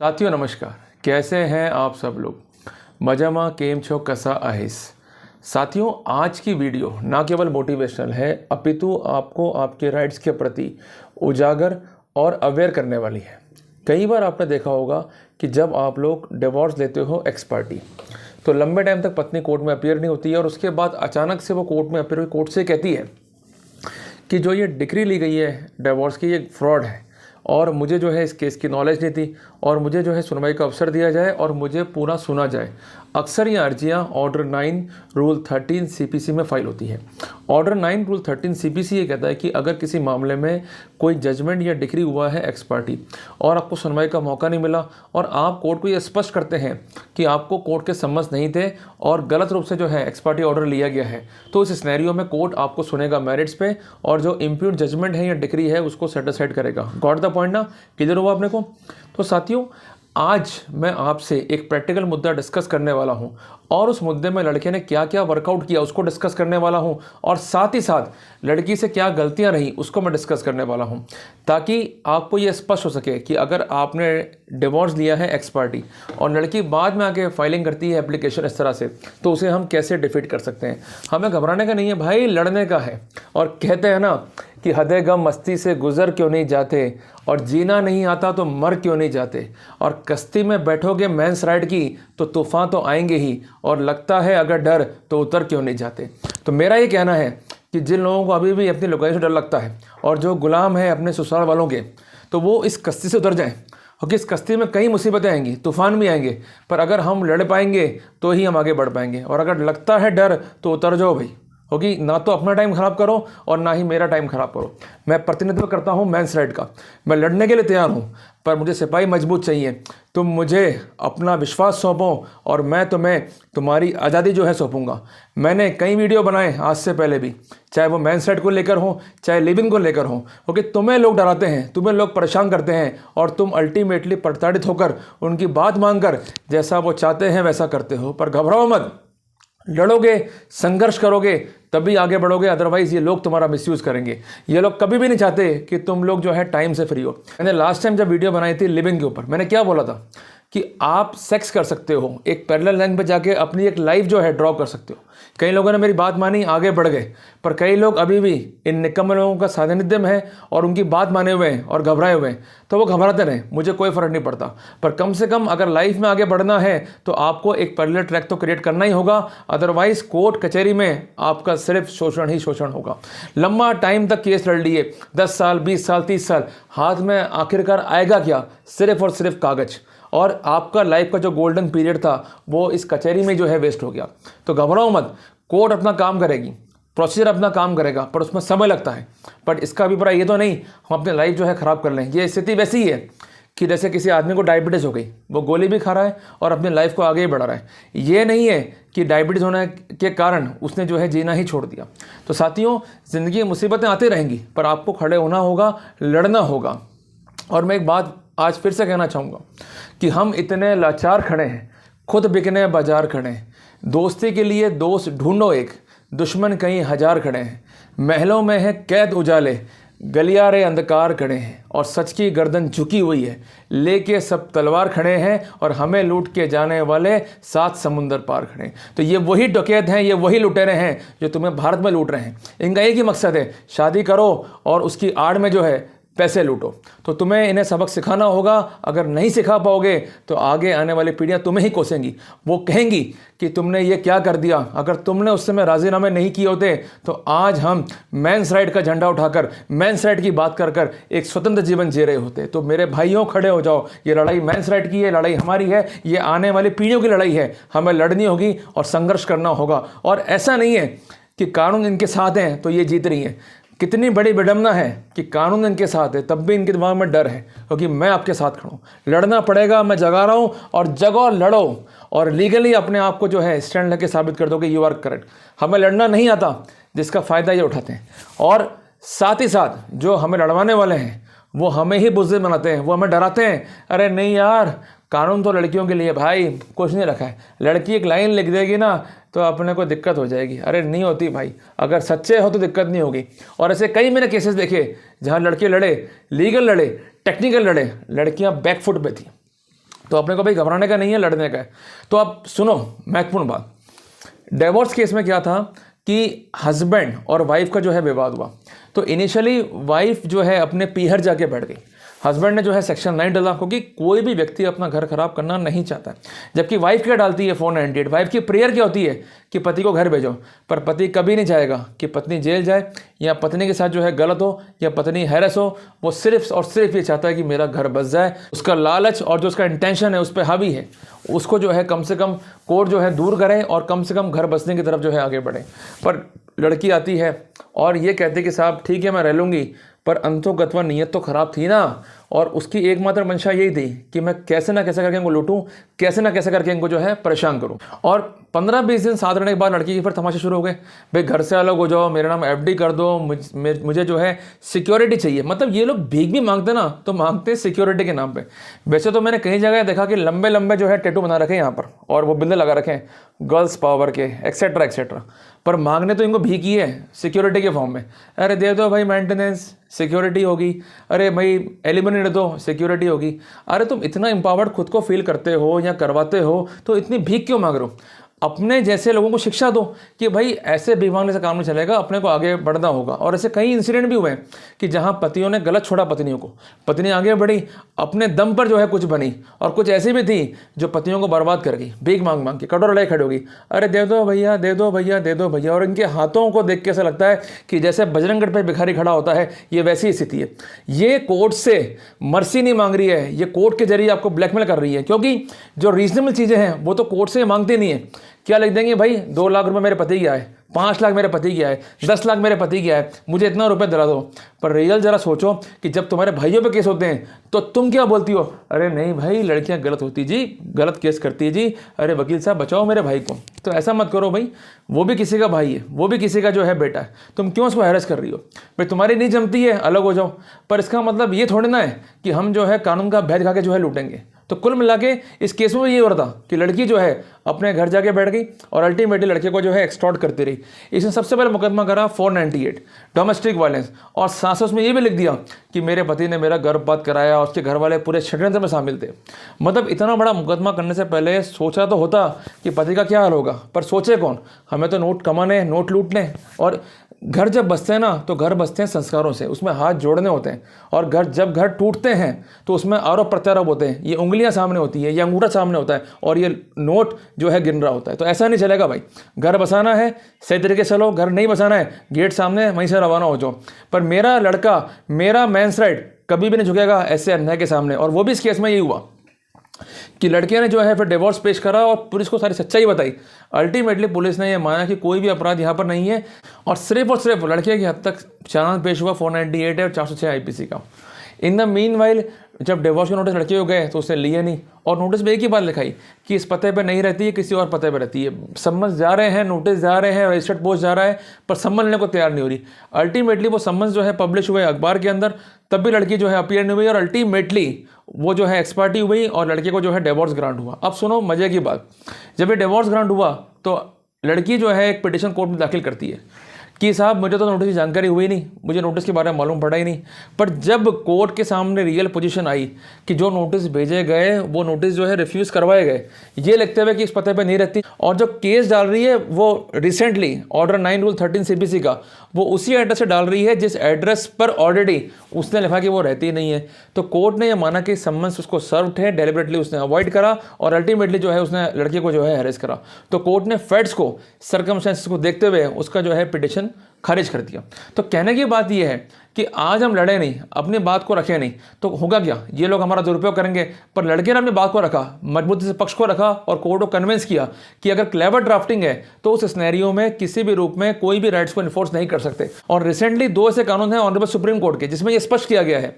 साथियों नमस्कार, कैसे हैं आप सब लोग। मजामा केम छो कसा आहिस। साथियों, आज की वीडियो ना केवल मोटिवेशनल है अपितु आपको आपके राइट्स के प्रति उजागर और अवेयर करने वाली है। कई बार आपने देखा होगा कि जब आप लोग डिवोर्स लेते हो एक्स पार्टी, तो लंबे टाइम तक पत्नी कोर्ट में अपीयर नहीं होती है और उसके बाद अचानक से वो कोर्ट में अपीयर हुई, कोर्ट से कहती है कि जो ये डिक्री ली गई है डिवोर्स की, ये फ्रॉड है और मुझे जो है इस केस की नॉलेज नहीं थी और मुझे जो है सुनवाई का अवसर दिया जाए और मुझे पूरा सुना जाए। अक्सर ये अर्जियाँ ऑर्डर 9 रूल 13 सीपीसी में फाइल होती है। ऑर्डर 9 रूल 13 सीपीसी ये कहता है कि अगर किसी मामले में कोई जजमेंट या डिक्री हुआ है एक्स पार्टी और आपको सुनवाई का मौका नहीं मिला और आप कोर्ट को ये स्पष्ट करते हैं कि आपको कोर्ट के सम्मत नहीं थे और गलत रूप से जो है एक्स पार्टी ऑर्डर लिया गया है, तो इस सिनेरियो में कोर्ट आपको सुनेगा मेरिट्स पे और जो इम्प्यूट जजमेंट है या डिक्री है उसको सेट असाइड करेगा। गॉट द पॉइंट ना? क्लियर हुआ अपने को? तो साथियों, आज मैं आपसे एक प्रैक्टिकल मुद्दा डिस्कस करने वाला हूं और उस मुद्दे में लड़के ने क्या क्या वर्कआउट किया उसको डिस्कस करने वाला हूं और साथ ही साथ लड़की से क्या गलतियां रही उसको मैं डिस्कस करने वाला हूं, ताकि आपको ये स्पष्ट हो सके कि अगर आपने डिवोर्स लिया है एक्स पार्टी और लड़की बाद में आके फाइलिंग करती है एप्लीकेशन इस तरह से, तो उसे हम कैसे डिफीट कर सकते हैं। हमें घबराने का नहीं है भाई, लड़ने का है। और कहते हैं ना कि हदे गम मस्ती से गुजर क्यों नहीं जाते और जीना नहीं आता तो मर क्यों नहीं जाते, और कश्ती में बैठोगे मेंस राइड की तो तूफान तो आएंगे ही, और लगता है अगर डर तो उतर क्यों नहीं जाते। तो मेरा ये कहना है कि जिन लोगों को अभी भी अपनी लुगाई से डर लगता है और जो गुलाम है अपने ससुराल वालों के, तो वो इस कश्ती से उतर जाएं। क्योंकि इस कश्ती में कई मुसीबतें आएंगी, तूफान भी आएंगे, पर अगर हम लड़ पाएंगे तो ही हम आगे बढ़ पाएंगे। और अगर लगता है डर तो उतर जाओ भाई, होगी ना तो अपना टाइम खराब करो और ना ही मेरा टाइम खराब करो। मैं प्रतिनिधित्व करता हूं मेंस राइट का, मैं लड़ने के लिए तैयार हूं, पर मुझे सिपाही मजबूत चाहिए। तुम मुझे अपना विश्वास सौंपो और मैं तुम्हें तुम्हारी आज़ादी जो है सौंपूंगा। मैंने कई वीडियो बनाए आज से पहले भी, चाहे वो मेंस राइट को लेकर हो चाहे लिविंग को लेकर हो, क्योंकि तुम्हें लोग डराते हैं, तुम्हें लोग परेशान करते हैं और तुम अल्टीमेटली प्रताड़ित होकर उनकी बात मांगकर जैसा वो चाहते हैं वैसा करते हो। पर घबराओ मत, लड़ोगे, संघर्ष करोगे तभी आगे बढ़ोगे, अदरवाइज ये लोग तुम्हारा मिसयूज़ करेंगे। ये लोग कभी भी नहीं चाहते कि तुम लोग जो है टाइम से फ्री हो। मैंने लास्ट टाइम जब वीडियो बनाई थी लिविंग के ऊपर, मैंने क्या बोला था कि आप सेक्स कर सकते हो, एक पैरेलल लाइन पे जाके अपनी एक लाइफ जो है ड्रॉ कर सकते हो। कई लोगों ने मेरी बात मानी, आगे बढ़ गए, पर कई लोग अभी भी इन निकम्मे लोगों का सानिध्य में है और उनकी बात माने हुए हैं और घबराए हुए हैं। तो वो घबराते रहें, मुझे कोई फ़र्क नहीं पड़ता, पर कम से कम अगर लाइफ में आगे बढ़ना है तो आपको एक पैरेलल ट्रैक तो क्रिएट करना ही होगा, अदरवाइज कोर्ट कचहरी में आपका सिर्फ शोषण ही शोषण होगा। लंबा टाइम तक केस लड़ लिए, 10 साल 20 साल 30 साल, हाथ में आखिरकार आएगा क्या? सिर्फ और सिर्फ कागज़, और आपका लाइफ का जो गोल्डन पीरियड था वो इस कचहरी में जो है वेस्ट हो गया। तो घबराओ मत, कोर्ट अपना काम करेगी, प्रोसीजर अपना काम करेगा, पर उसमें समय लगता है। बट इसका अभिप्राय ये तो नहीं हम अपनी लाइफ जो है ख़राब कर लें। ये स्थिति वैसी ही है कि जैसे किसी आदमी को डायबिटीज़ हो गई, वो गोली भी खा रहा है और अपनी लाइफ को आगे ही बढ़ा रहा है। ये नहीं है कि डायबिटीज़ होने के कारण उसने जो है जीना ही छोड़ दिया। तो साथियों, ज़िंदगी में मुसीबतें आती रहेंगी, पर आपको खड़े होना होगा, लड़ना होगा। और मैं एक बात आज फिर से कहना चाहूँगा कि हम इतने लाचार खड़े हैं, खुद बिकने बाजार खड़े हैं। दोस्ती के लिए दोस्त ढूंढो एक, दुश्मन कहीं हजार खड़े हैं। महलों में है कैद उजाले, गलियारे अंधकार खड़े हैं और सच की गर्दन झुकी हुई है, लेके सब तलवार खड़े हैं और हमें लूट के जाने वाले 7 समुंदर पार खड़े हैं। तो ये वही डकैत हैं, ये वही लुटेरे हैं जो तुम्हें भारत में लूट रहे हैं। इनका एक ही मकसद है, शादी करो और उसकी आड़ में जो है पैसे लूटो। तो तुम्हें इन्हें सबक सिखाना होगा। अगर नहीं सिखा पाओगे तो आगे आने वाली पीढ़ियां तुम्हें ही कोसेंगी। वो कहेंगी कि तुमने ये क्या कर दिया। अगर तुमने उस समय राजीनामे नहीं किए होते तो आज हम मेंस राइट का झंडा उठाकर मेंस राइट की बात कर कर एक स्वतंत्र जीवन जी रहे होते। तो मेरे भाइयों, खड़े हो जाओ। ये लड़ाई मेंस राइट की है, लड़ाई हमारी है, ये आने वाली पीढ़ियों की लड़ाई है। हमें लड़नी होगी और संघर्ष करना होगा। और ऐसा नहीं है कि कानून इनके साथ हैं तो ये जीत रही हैं। कितनी बड़ी विडंबना है कि कानून इनके साथ है, तब भी इनके दिमाग में डर है, क्योंकि मैं आपके साथ खड़ा हूँ। लड़ना पड़ेगा, मैं जगा रहा हूँ, और जगो, लड़ो और लीगली अपने आप को जो है स्टैंड लेके साबित कर दो कि यू आर करेक्ट। हमें लड़ना नहीं आता, जिसका फ़ायदा ये उठाते हैं। और साथ ही साथ जो हमें लड़वाने वाले हैं वो हमें ही बुज़दिल बनाते हैं, वो हमें डराते हैं। अरे नहीं यार, कानून तो लड़कियों के लिए भाई, कुछ नहीं रखा है। लड़की एक लाइन लिख देगी ना तो अपने को दिक्कत हो जाएगी। अरे नहीं होती भाई, अगर सच्चे हो तो दिक्कत नहीं होगी। और ऐसे कई मैंने केसेस देखे जहाँ लड़के लड़े, लीगल लड़े, टेक्निकल लड़े, लड़कियाँ बैकफुट पे थी। तो अपने को भाई घबराने का नहीं है, लड़ने का है। तो आप सुनो महत्वपूर्ण बात, डिवोर्स केस में क्या था कि हस्बैंड और वाइफ का जो है विवाद हुआ। तो इनिशियली वाइफ जो है अपने पीहर जाके बैठ गई, हस्बैंड ने जो है सेक्शन 9 डाला, क्योंकि कोई भी व्यक्ति अपना घर खराब करना नहीं चाहता। जबकि वाइफ क्या डालती है 498, वाइफ की प्रेयर क्या होती है कि पति को घर भेजो। पर पति कभी नहीं चाहेगा कि पत्नी जेल जाए या पत्नी के साथ जो है गलत हो या पत्नी हैरेस हो। वो सिर्फ और सिर्फ ये चाहता है कि मेरा घर बस जाए। उसका लालच और जो उसका इंटेंशन है उस पर हावी है, उसको जो है कम से कम कोर्ट जो है दूर करे और कम से कम घर बसने की तरफ जो है आगे बढ़े। पर लड़की आती है और ये कहती कि साहब ठीक है मैं रह लूँगी, पर अंतोगत्वा नीयत तो ख़राब थी ना। और उसकी एकमात्र मंशा यही थी कि मैं कैसे ना कैसे करके इनको लूटूं, कैसे ना कैसे करके इनको जो है परेशान करूं। और 15-20 दिन साथ रहने के बाद लड़की की फिर तमाशे शुरू हो गए, भाई घर से अलग हो जाओ, मेरा नाम FD कर दो, मुझे जो है सिक्योरिटी चाहिए। मतलब ये लोग भीख भी मांगते ना तो मांगते सिक्योरिटी के नाम पे। वैसे तो मैंने कई जगह देखा कि लंबे लंबे जो है टैटू बना रखे हैं यहाँ पर और वो बिंदे लगा रखे हैं गर्ल्स पावर के एक्सेट्रा एक्सेट्रा, पर मांगने तो इनको भीख ही है सिक्योरिटी के फॉर्म में। अरे दे दो भाई मेंटेनेंस, सिक्योरिटी होगी, अरे भाई एलिमनी दे दो, सिक्योरिटी होगी। अरे तुम इतना एम्पावर्ड खुद को फील करते हो या करवाते हो तो इतनी भीख क्यों मांग रहे हो? अपने जैसे लोगों को शिक्षा दो कि भाई ऐसे भीख मांगने से काम नहीं चलेगा, अपने को आगे बढ़ना होगा। और ऐसे कई इंसिडेंट भी हुए हैं कि जहां पतियों ने गलत छोड़ा पत्नियों को, पत्नी आगे बढ़ी, अपने दम पर जो है कुछ बनी, और कुछ ऐसी भी थी जो पतियों को बर्बाद कर गई भीख मांग मांग के, कटोर लड़ाई खड़ी होगी, अरे दे दो भैया, दे दो भैया, दे दो भैया। और इनके हाथों को देख के ऐसा लगता है कि जैसे बजरंगगढ़ पर भिखारी खड़ा होता है, ये वैसी स्थिति है। ये कोर्ट से मर्सी नहीं मांग रही है, ये कोर्ट के जरिए आपको ब्लैकमेल कर रही है, क्योंकि जो रीजनेबल चीज़ें हैं वो तो कोर्ट से मांगती नहीं है। क्या लिख देंगे भाई 2 लाख रुपए मेरे पति की आए, 5 लाख मेरे पति की आए, 10 लाख मेरे पति की आए, मुझे इतना रुपए दिला दो। पर रियल जरा सोचो कि जब तुम्हारे भाइयों पे केस होते हैं तो तुम क्या बोलती हो? अरे नहीं भाई लड़कियां गलत होती जी, गलत केस करती है जी, अरे वकील साहब बचाओ मेरे भाई को। तो ऐसा मत करो भाई, वो भी किसी का भाई है, वो भी किसी का जो है बेटा है, तुम क्यों उसको हैरेस कर रही हो? भाई तुम्हारी नहीं जमती है अलग हो जाओ, पर इसका मतलब ये थोड़ी ना है कि हम जो है कानून का भेद खा के जो है लूटेंगे। तो कुल मिला के इस केस में ये हो रहा था कि लड़की जो है अपने घर जाके बैठ गई और अल्टीमेटली लड़के को जो है एक्सटॉर्ट करती रही। इसने सबसे पहले मुकदमा करा 498 डोमेस्टिक वायलेंस, और साथ उसमें ये भी लिख दिया कि मेरे पति ने मेरा गर्भपात कराया और उसके घर वाले पूरे षड्यंत्र में शामिल थे। मतलब इतना बड़ा मुकदमा करने से पहले सोचा तो होता कि पति का क्या हाल होगा, पर सोचे कौन, हमें तो नोट कमाने, नोट लूटने। और घर जब बसते हैं ना तो घर बसते हैं संस्कारों से, उसमें हाथ जोड़ने होते हैं। और जब घर टूटते हैं तो उसमें आरोप प्रत्यारोप होते हैं, ये उंगलियां सामने होती है, ये अंगूठा सामने होता है और ये नोट जो है गिन रहा होता है। तो ऐसा नहीं चलेगा भाई, घर बसाना है सही तरीके से चलो, घर नहीं बसाना है गेट सामने वहीं से रवाना हो जाओ। पर मेरा लड़का, मेरा मेंस राइट कभी भी नहीं झुकेगा ऐसे अन्याय के सामने। और वो भी इस केस में यही हुआ कि लड़के ने जो है फिर डिवोर्स पेश करा और पुलिस को सारी सच्चाई बताई। अल्टीमेटली पुलिस ने यह माना कि कोई भी अपराध यहाँ पर नहीं है और सिर्फ लड़के की हद तक चालान पेश हुआ 498 और 406 IPC का। इन द मीन वाइल जब डिवोर्स के नोटिस लड़के को गए तो उसने लिए नहीं, और नोटिस में एक ही बात लिखाई कि इस पते पे नहीं रहती है, किसी और पते पे रहती है। सम्मन जा रहे हैं, नोटिस जा रहे हैं, रजिस्टर्ड पोस्ट जा रहा है, पर सम्मन लेने को तैयार नहीं हो रही। अल्टीमेटली वो सम्मन जो है पब्लिश हुए अखबार के अंदर, तब भी लड़की जो है अपीयर नहीं हुई और अल्टीमेटली वो जो है एक्सपर्टी हुई और लड़के को जो है डिवोर्स ग्रांट हुआ। अब सुनो मजे की बात, जब ये डिवोर्स ग्रांट हुआ तो लड़की जो है एक पिटीशन कोर्ट में दाखिल करती है कि साहब मुझे तो नोटिस की जानकारी हुई नहीं, मुझे नोटिस के बारे में मालूम पड़ा ही नहीं। पर जब कोर्ट के सामने रियल पोजीशन आई कि जो नोटिस भेजे गए वो नोटिस जो है रिफ्यूज़ करवाए गए, ये लिखते हुए कि इस पते पे नहीं रहती, और जो केस डाल रही है वो रिसेंटली ऑर्डर 9 रूल 13 CPC का वो उसी एड्रेस से डाल रही है जिस एड्रेस पर ऑलरेडी उसने लिखा कि वो रहती नहीं है। तो कोर्ट ने यह माना कि सम्मन्स उसको सर्व थे, डेलिबरेटली उसने अवॉइड करा और अल्टीमेटली जो है उसने लड़के को जो है हैरेस करा। तो कोर्ट ने फैक्ट्स को, सर्कमस्टेंसेस को देखते हुए उसका जो है पिटीशन खारिज कर दिया। तो कहने की बात यह है कि आज हम लड़े नहीं, अपनी बात को रखे नहीं, तो होगा क्या, ये लोग हमारा दुरुपयोग करेंगे। पर लड़के ने अपनी बात को रखा, मजबूती से पक्ष को रखा और कोर्ट को कन्विंस किया कि अगर क्लेवर ड्राफ्टिंग है तो उस सिनेरियो में किसी भी रूप में कोई भी राइट्स को इन्फोर्स नहीं कर सकते। और रिसेंटली 2 ऐसे कानून हैं ऑनरेबल सुप्रीम कोर्ट के जिसमें यह स्पष्ट किया गया है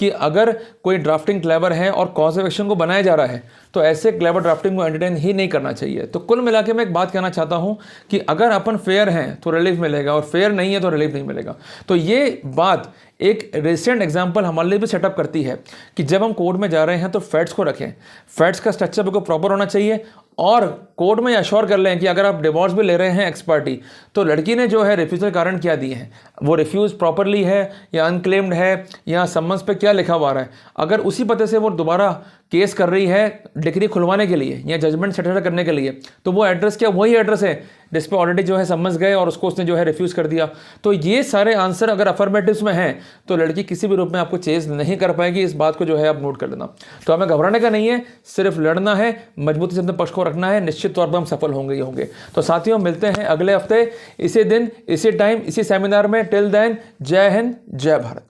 कि अगर कोई ड्राफ्टिंग क्लेवर है और कॉज ऑफ एक्शन को बनाया जा रहा है तो ऐसे क्लेवर ड्राफ्टिंग को एंटरटेन ही नहीं करना चाहिए। तो कुल मिला के मैं एक बात कहना चाहता हूं कि अगर अपन फेयर हैं तो रिलीफ मिलेगा और फेयर नहीं है तो रिलीफ नहीं मिलेगा। तो ये बात एक रिसेंट एग्जांपल हमारे लिए भी सेटअप करती है कि जब हम कोर्ट में जा रहे हैं तो फैक्ट्स को रखें, फैक्ट्स का स्ट्रक्चर बिल्कुल प्रॉपर होना चाहिए और कोर्ट में अश्योर कर लें कि अगर आप डिवोर्स भी ले रहे हैं एक्सपर्टी तो लड़की ने जो है रिफ्यूजल कारण क्या दिए हैं, वो रिफ्यूज प्रॉपरली है या अनक्लेम्ड है या सम्मन्स पे क्या लिखा हुआ है। अगर उसी पते से वो दोबारा केस कर रही है डिग्री खुलवाने के लिए या जजमेंट सेटल करने के लिए, तो वो एड्रेस क्या वही एड्रेस है जिस पे ऑलरेडी जो है समन्स गए और उसको उसने जो है रिफ्यूज़ कर दिया। तो ये सारे आंसर अगर अफर्मेटिव्स में हैं तो लड़की किसी भी रूप में आपको चेज नहीं कर पाएगी। इस बात को जो है आप नोट कर लेना। तो हमें घबराने का नहीं है, सिर्फ लड़ना है, मजबूती से अपने पक्ष को रखना है, निश्चित तौर पर हम सफल होंगे ही होंगे। तो साथियों मिलते हैं अगले हफ्ते इसी दिन इसी टाइम इसी सेमिनार में। टिल देन जय हिंद जय भारत।